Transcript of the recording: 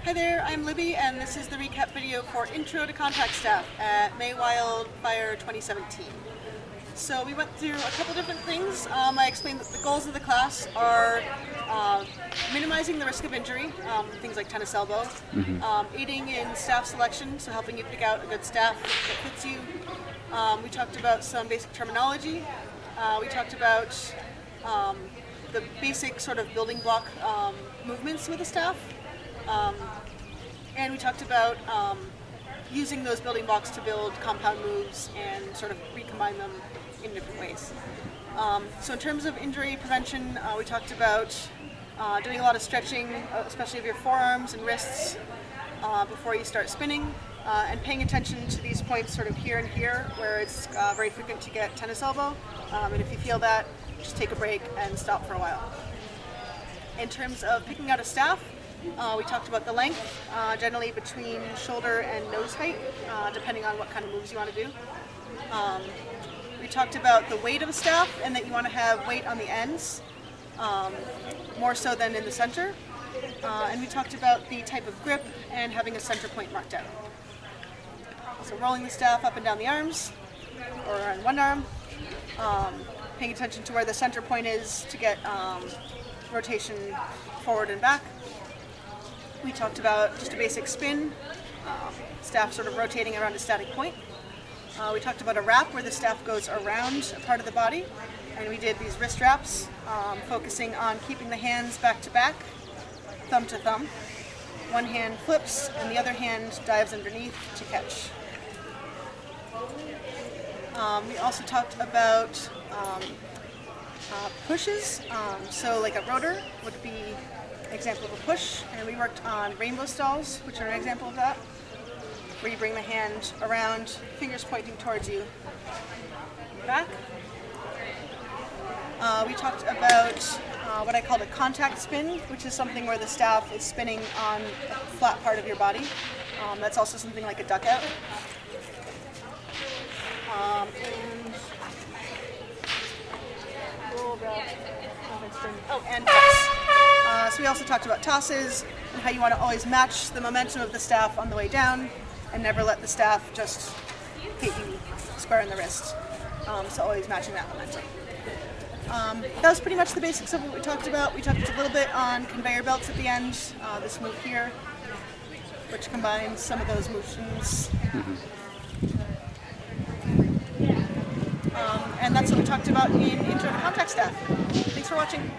Hi there, I'm Libby, and this is the recap video for Intro to Contact Staff at May Wildfire 2017. So we went through a couple different things. I explained that the goals of the class are minimizing the risk of injury, things like tennis elbow, aiding in staff selection, so helping you pick out a good staff that fits you. We talked about some basic terminology. We talked about the basic sort of building block movements with the staff. And we talked about using those building blocks to build compound moves and sort of recombine them in different ways. So in terms of injury prevention, we talked about doing a lot of stretching, especially of your forearms and wrists before you start spinning, and paying attention to these points sort of here and here where it's very frequent to get tennis elbow. And if you feel that, just take a break and stop for a while. In terms of picking out a staff, we talked about the length, generally between shoulder and nose height, depending on what kind of moves you want to do. We talked about the weight of a staff and that you want to have weight on the ends, more so than in the center. And we talked about the type of grip and having a center point marked out. So rolling the staff up and down the arms, or on one arm, paying attention to where the center point is to get rotation forward and back. We talked about just a basic spin, staff sort of rotating around a static point. We talked about a wrap where the staff goes around a part of the body, and we did these wrist wraps, focusing on keeping the hands back to back, thumb to thumb. One hand flips and the other hand dives underneath to catch. We also talked about pushes, so like a rotor would be an example of a push, and we worked on rainbow stalls, which are an example of that, where you bring the hand around, fingers pointing towards you, back. We talked about what I called a contact spin, which is something where the staff is spinning on a flat part of your body. That's also something like a duck out. And toss. So we also talked about tosses and how you want to always match the momentum of the staff on the way down and never let the staff just hit you square in the wrist. So always matching that momentum. That was pretty much the basics of what we talked about. We talked a little bit on conveyor belts at the end, this move here, which combines some of those motions. And that's what we talked about in Intro to Contact Staff. Thanks for watching.